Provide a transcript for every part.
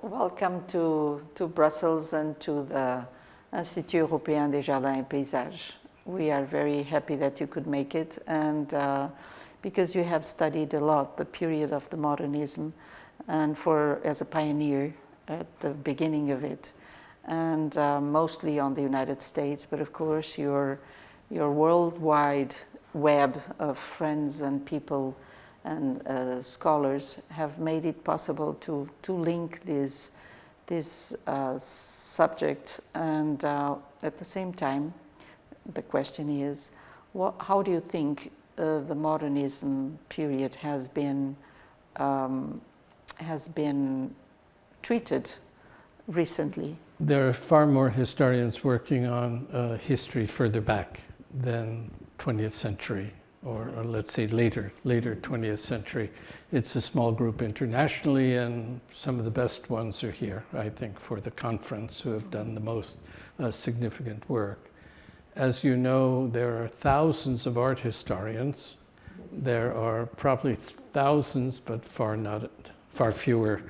welcome to Brussels and to the Institut Européen des Jardins et Paysages. We are very happy that you could make it, and because you have studied a lot the period of the Modernism, and as a pioneer at the beginning of it, and mostly on the United States, but of course your worldwide web of friends and people and scholars have made it possible to link this subject. And at the same time, the question is, how do you think the Modernism period has been treated recently? There are far more historians working on history further back than 20th century, or let's say later 20th century. It's a small group internationally, and some of the best ones are here, I think, for the conference, who have done the most significant work. As you know, there are thousands of art historians. Yes. There are probably thousands, but far fewer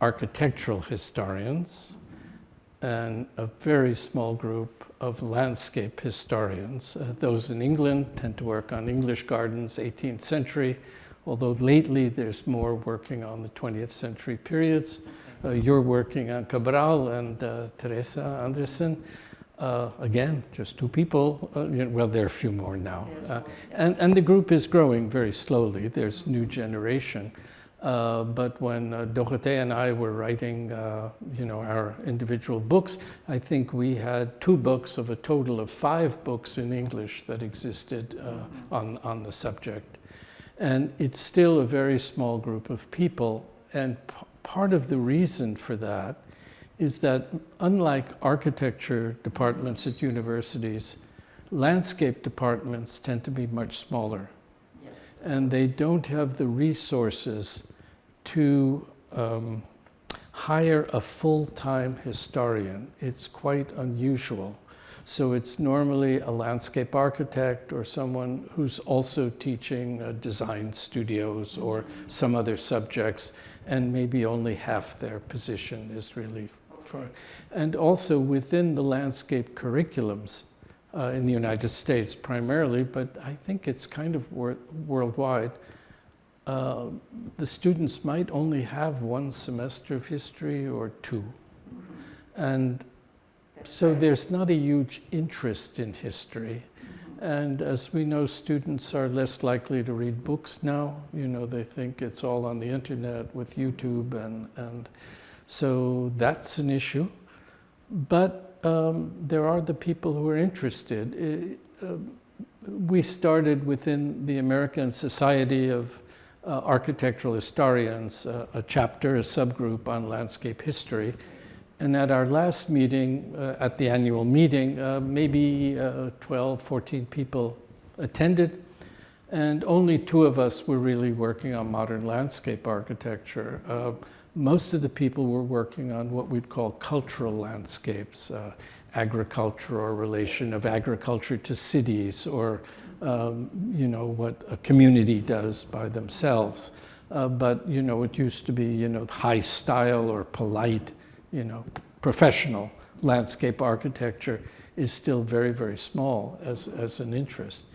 architectural historians, and a very small group of landscape historians. Those in England tend to work on English gardens, 18th century, although lately there's more working on the 20th century periods. You're working on Cabral and Teresa Anderson. Again, just two people. Well, there are a few more now. And the group is growing very slowly. There's new generation. But when Dorothée and I were writing, our individual books, I think we had 2 books of a total of 5 books in English that existed on the subject. And it's still a very small group of people. And part of the reason for that is that, unlike architecture departments at universities, landscape departments tend to be much smaller. And they don't have the resources to hire a full-time historian. It's quite unusual. So it's normally a landscape architect or someone who's also teaching design studios or some other subjects, and maybe only half their position is really for. And also within the landscape curriculums, in the United States primarily, but I think it's kind of worldwide. The students might only have 1 semester of history or 2. And so there's not a huge interest in history. And as we know, students are less likely to read books now. They think it's all on the internet with YouTube, and so that's an issue. But there are the people who are interested. We started within the American Society of Architectural Historians a chapter, a subgroup on landscape history. And at our last meeting, at the annual meeting, maybe 12, 14 people attended, and only 2 of us were really working on modern landscape architecture. Most of the people were working on what we'd call cultural landscapes, agriculture or relation of agriculture to cities, or what a community does by themselves. But it used to be high style or polite, professional landscape architecture is still very, very small as an interest.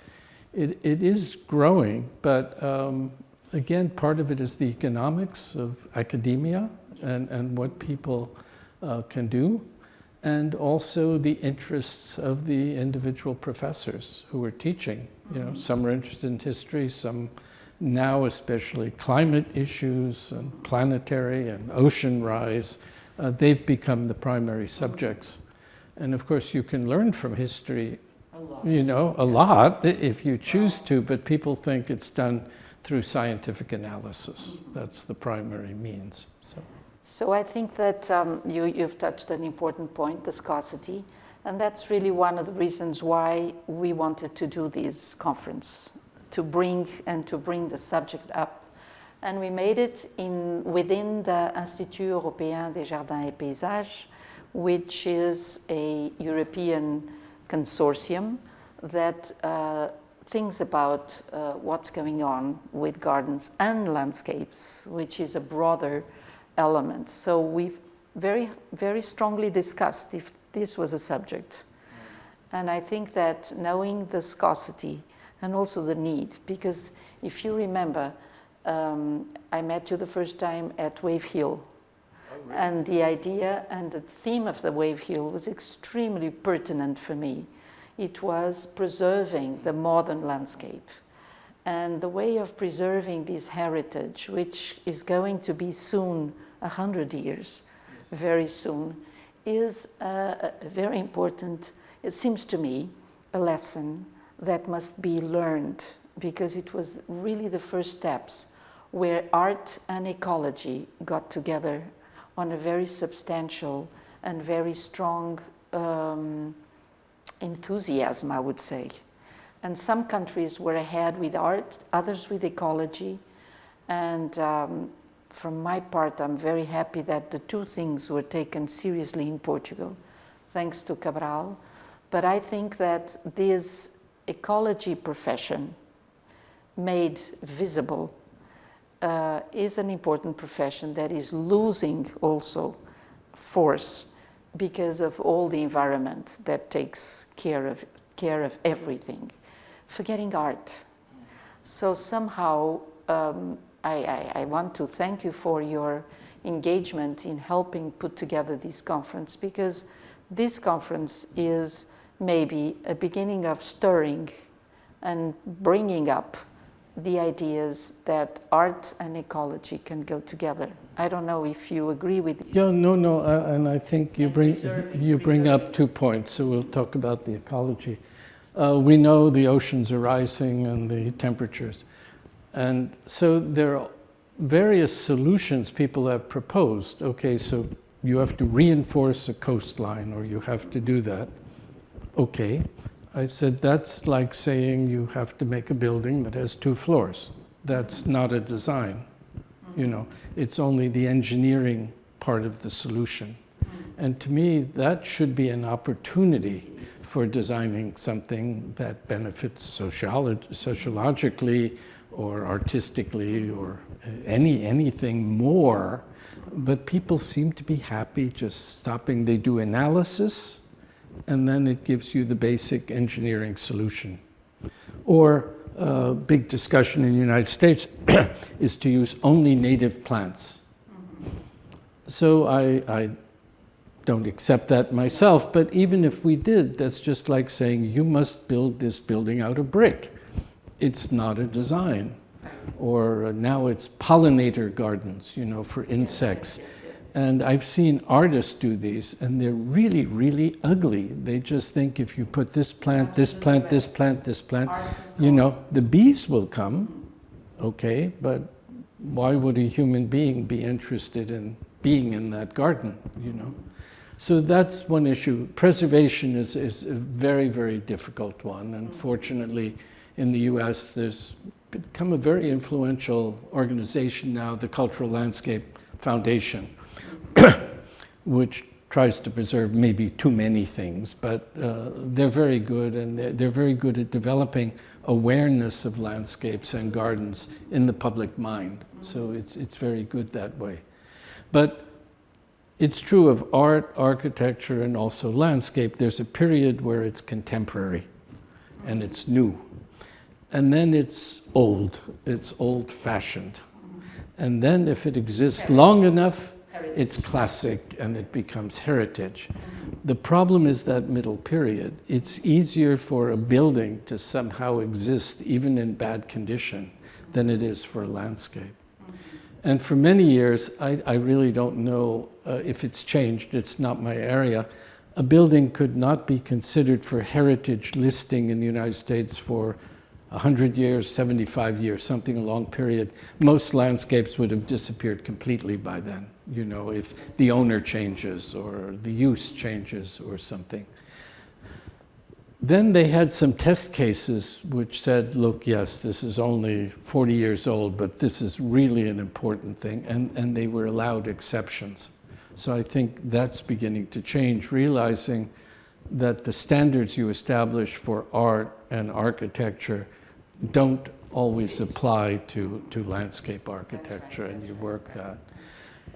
It is growing, but again, part of it is the economics of academia and what people can do, and also the interests of the individual professors who are teaching. Some are interested in history, some now especially climate issues and planetary and ocean rise. They've become the primary subjects. And of course, you can learn from history, a lot if you choose to, but people think it's done through scientific analysis. That's the primary means. So I think that you've touched an important point, viscosity, and that's really one of the reasons why we wanted to do this conference, to bring the subject up. And we made it within the Institut Européen des Jardins et Paysages, which is a European consortium that thinks about what's going on with gardens and landscapes, which is a broader element. So we very, very strongly discussed if this was a subject. And I think that knowing the scarcity and also the need, because if you remember, I met you the first time at Wave Hill. Oh, really? And the idea and the theme of the Wave Hill was extremely pertinent for me. It was preserving the modern landscape. And the way of preserving this heritage, which is going to be soon 100 years, yes, very soon, is very important, it seems to me, a lesson that must be learned, because it was really the first steps where art and ecology got together on a very substantial and very strong enthusiasm, I would say. And some countries were ahead with art, others with ecology. And from my part, I'm very happy that the two things were taken seriously in Portugal, thanks to Cabral. But I think that this ecology profession made visible is an important profession that is losing also force because of all the environment that takes care of everything, forgetting art. So somehow I want to thank you for your engagement in helping put together this conference, because this conference is maybe a beginning of stirring and bringing up the ideas that art and ecology can go together. I don't know if you agree with it. Yeah, no, and I think you bring up 2 points, so we'll talk about the ecology. We know the oceans are rising and the temperatures, and so there are various solutions people have proposed. Okay, so you have to reinforce a coastline, or you have to do that. Okay. I said, that's like saying you have to make a building that has 2 floors. That's not a design. You know, it's only the engineering part of the solution. And to me, that should be an opportunity for designing something that benefits sociologically or artistically or anything more. But people seem to be happy just stopping. They do analysis, and then it gives you the basic engineering solution. Or a big discussion in the United States is to use only native plants. So I don't accept that myself, but even if we did, that's just like saying you must build this building out of brick. It's not a design. Or now it's pollinator gardens, you know, for insects. And I've seen artists do these, and they're really, really ugly. They just think if you put this plant, this plant, this plant, this plant, you know, the bees will come, okay, but why would a human being be interested in being in that garden, you know? So that's one issue. Preservation is a very, very difficult one. Unfortunately, in the US, there's become a very influential organization now, the Cultural Landscape Foundation, which tries to preserve maybe too many things, but they're very good, and they're very good at developing awareness of landscapes and gardens in the public mind. So it's very good that way. But it's true of art, architecture, and also landscape. There's a period where it's contemporary and it's new. And then it's old-fashioned. And then if it exists long enough, it's classic and it becomes heritage. The problem is that middle period. It's easier for a building to somehow exist even in bad condition than it is for a landscape. And for many years, I really don't know if it's changed. It's not my area. A building could not be considered for heritage listing in the United States for 100 years, 75 years, something a long period. Most landscapes would have disappeared completely by then, you know, if the owner changes or the use changes or something. Then they had some test cases which said, look, yes, this is only 40 years old, but this is really an important thing, and they were allowed exceptions. So I think that's beginning to change, realizing that the standards you establish for art and architecture don't always apply to landscape architecture, and you work that.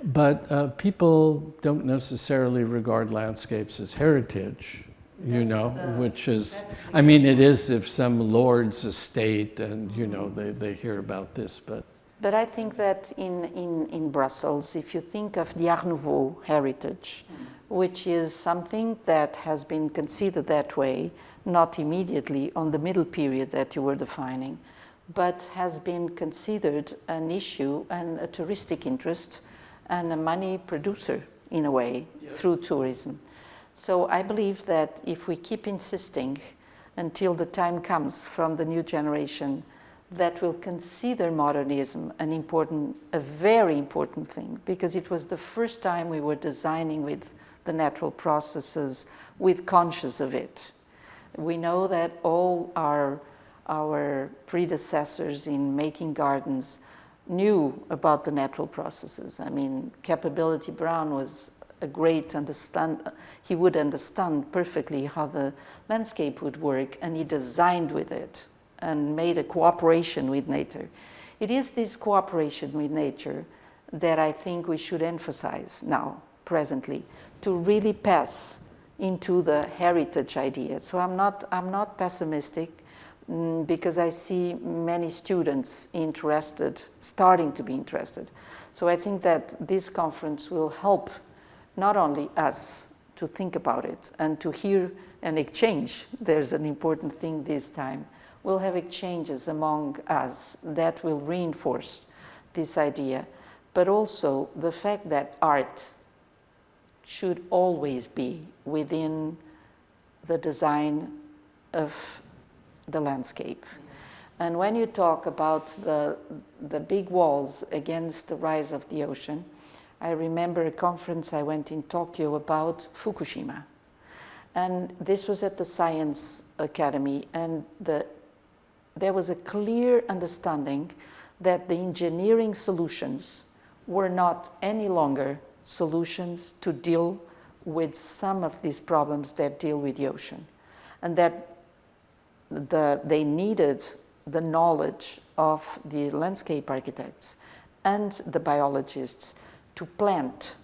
But people don't necessarily regard landscapes as heritage, you know, which is, I mean, it is if some lord's estate and, you know, they hear about this, but... But I think that in Brussels, if you think of the Art Nouveau heritage, which is something that has been considered that way, not immediately on the middle period that you were defining, but has been considered an issue and a touristic interest and a money producer in a way, yes, through tourism. So I believe that if we keep insisting until the time comes from the new generation that will consider modernism a very important thing, because it was the first time we were designing with the natural processes, with conscious of it. We know that all our predecessors in making gardens knew about the natural processes. I mean, Capability Brown was a great he would understand perfectly how the landscape would work, and he designed with it and made a cooperation with nature. It is this cooperation with nature that I think we should emphasize now, presently, to really pass into the heritage idea. So I'm not pessimistic, because I see many students starting to be interested. So I think that this conference will help not only us to think about it and to hear and exchange. There's an important thing this time. We'll have exchanges among us that will reinforce this idea, but also the fact that art should always be within the design of the landscape. And when you talk about the big walls against the rise of the ocean, I remember a conference I went in Tokyo about Fukushima. And this was at the Science Academy, and there was a clear understanding that the engineering solutions were not any longer solutions to deal with some of these problems that deal with the ocean, and that they needed the knowledge of the landscape architects and the biologists to plant,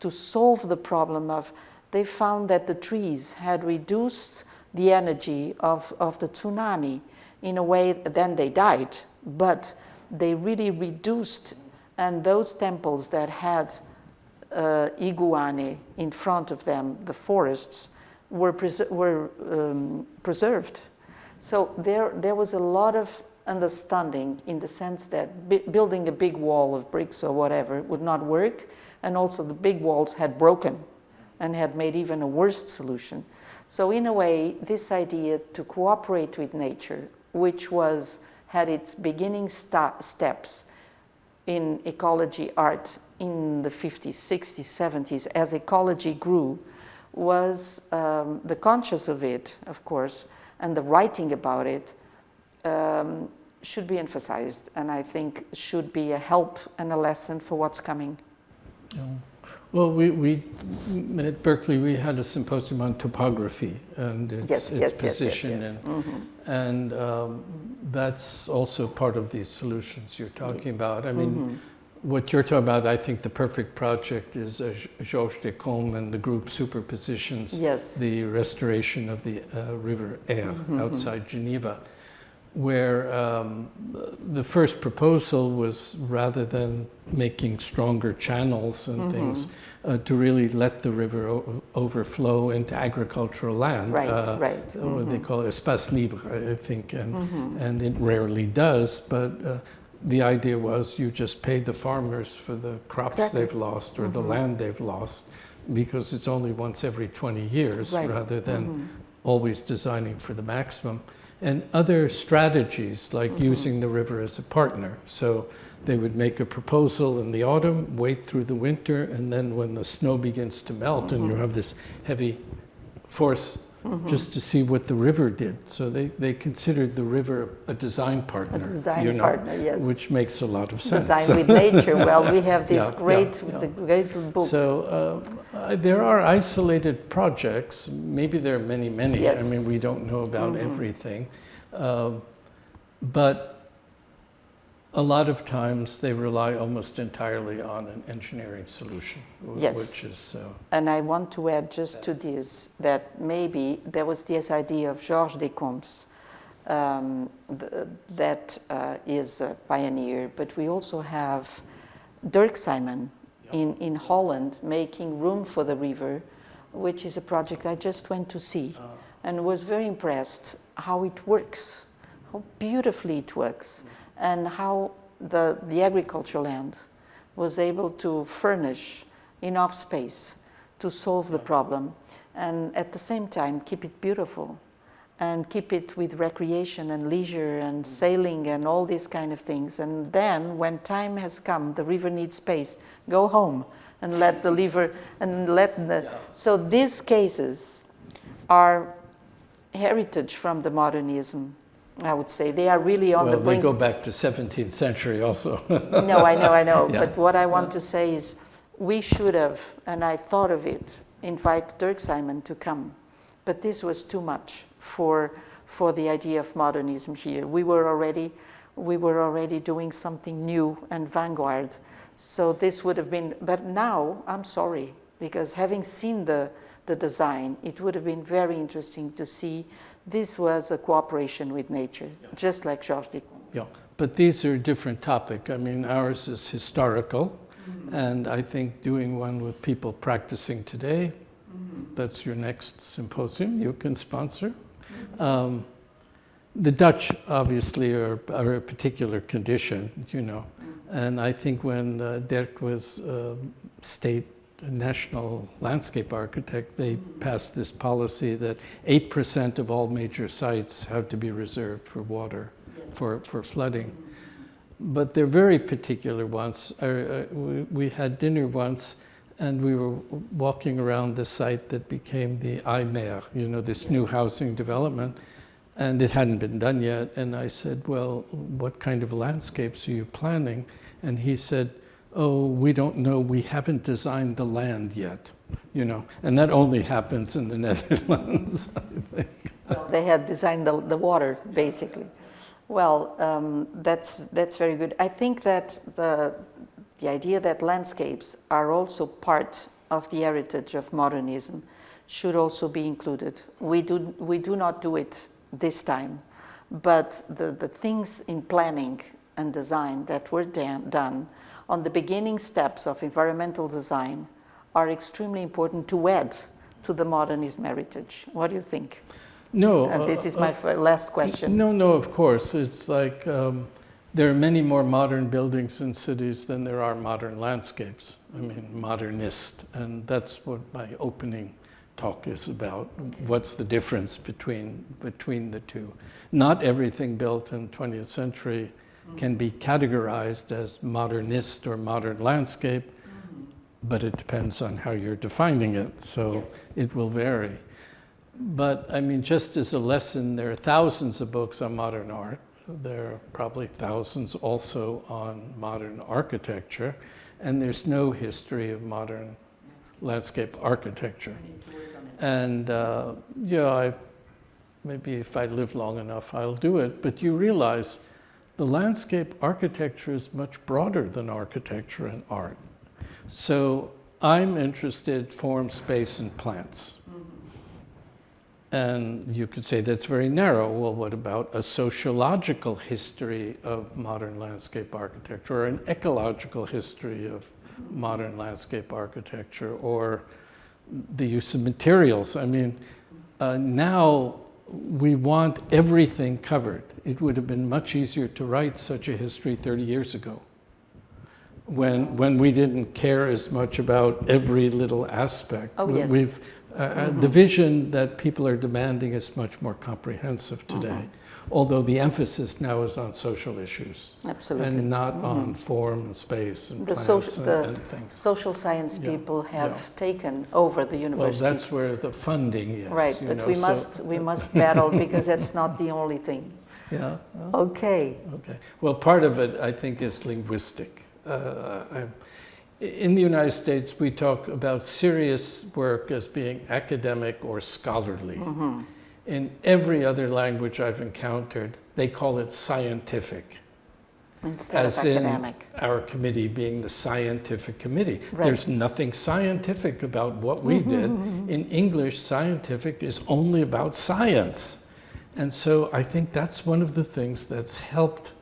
to solve the problem of, they found that the trees had reduced the energy of the tsunami in a way, then they died, but they really reduced, and those temples that had iguane in front of them, the forests, were preserved. So there was a lot of understanding in the sense that building a big wall of bricks or whatever would not work, and also the big walls had broken and had made even a worse solution. So in a way, this idea to cooperate with nature, which had its beginning steps in ecology art in the 50s, 60s, 70s, as ecology grew, was the conscious of it, of course, and the writing about it should be emphasized, and I think should be a help and a lesson for what's coming. Yeah. Well, we at Berkeley, we had a symposium on topography and its position, and that's also part of these solutions you're talking about. I mean, what you're talking about, I think the perfect project is Georges Descombes and the group Superpositions, the restoration of the river Aire outside Geneva, where the first proposal was, rather than making stronger channels and things, to really let the river overflow into agricultural land. What they call espace libre, I think, and it rarely does, but the idea was you just pay the farmers for the crops they've lost or the land they've lost, because it's only once every 20 years rather than always designing for the maximum. And other strategies like using the river as a partner. So they would make a proposal in the autumn, wait through the winter, and then when the snow begins to melt and you have this heavy force, just to see what the river did. So they considered the river a design partner. Which makes a lot of sense. Design with nature. Well, we have this great book. So there are isolated projects. Maybe there are many. I mean, we don't know about everything. But A lot of times they rely almost entirely on an engineering solution, Yes. which is... And I want to add just to this that maybe there was this idea of Georges Descombes that is a pioneer, but we also have Dirk Simon in Holland making room for the river, which is a project I just went to see and was very impressed how it works, how beautifully it works, and how the agricultural land was able to furnish enough space to solve the problem and at the same time keep it beautiful and keep it with recreation and leisure and sailing and all these kind of things. And then when time has come, the river needs space, go home and let the river and let the... So these cases are heritage from the modernism, I would say. They are really on the brink. They go back to 17th century also. No, I know. Yeah. But what I want to say is we should have, and I thought of it, invite Dirk Simon to come. But this was too much for the idea of modernism here. We were already doing something new and vanguard. So this would have been, but now I'm sorry, because having seen the design, it would have been very interesting to see this was a cooperation with nature, just like Georges Descombes. Yeah, but these are a different topic. I mean, ours is historical, and I think doing one with people practicing today, that's your next symposium you can sponsor. The Dutch obviously are a particular condition, you know, and I think when Dirk was state national landscape architect, they passed this policy that 8% of all major sites have to be reserved for water, for flooding. But they're very particular ones. We had dinner once and we were walking around the site that became the IMER, you know, this new housing development, and it hadn't been done yet. And I said, well, what kind of landscapes are you planning? And he said, oh, we don't know, we haven't designed the land yet, you know, and that only happens in the Netherlands, I think. Well, they had designed the water, basically. Well, that's very good. I think that the idea that landscapes are also part of the heritage of modernism should also be included. We do not do it this time, but the things in planning and design that were done on the beginning steps of environmental design are extremely important to add to the modernism heritage. What do you think? No. And this is my last question. No, of course. It's like there are many more modern buildings in cities than there are modern landscapes. I mean, modernist. And that's what my opening talk is about. What's the difference between the two? Not everything built in the 20th century can be categorized as modernist or modern landscape, but it depends on how you're defining it, so it will vary. But I mean, just as a lesson, there are thousands of books on modern art. There are probably thousands also on modern architecture, and there's no history of modern landscape architecture. And maybe if I live long enough, I'll do it, but you realize the landscape architecture is much broader than architecture and art. So I'm interested in form, space, and plants. And you could say that's very narrow. Well, what about a sociological history of modern landscape architecture, or an ecological history of modern landscape architecture, or the use of materials? I mean, now we want everything covered. It would have been much easier to write such a history 30 years ago, when we didn't care as much about every little aspect. Oh, yes. The vision that people are demanding is much more comprehensive today, although the emphasis now is on social issues. Absolutely. And not on form and space and plants and things. Social science people have taken over the university. Well, that's where the funding is. Right, but we must battle, because that's not the only thing. Yeah. Okay. Well, part of it, I think, is linguistic. In the United States, we talk about serious work as being academic or scholarly. In every other language I've encountered, they call it scientific. Instead as of academic. in our committee being the scientific committee. Right. There's nothing scientific about what we did. In English, scientific is only about science. And so I think that's one of the things that's helped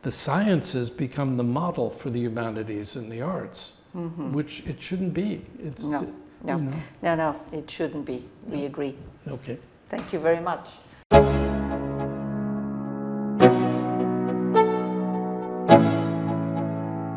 the sciences become the model for the humanities and the arts, which it shouldn't be. It's, No, no, you know. no, it shouldn't be. We agree. Okay. Thank you very much.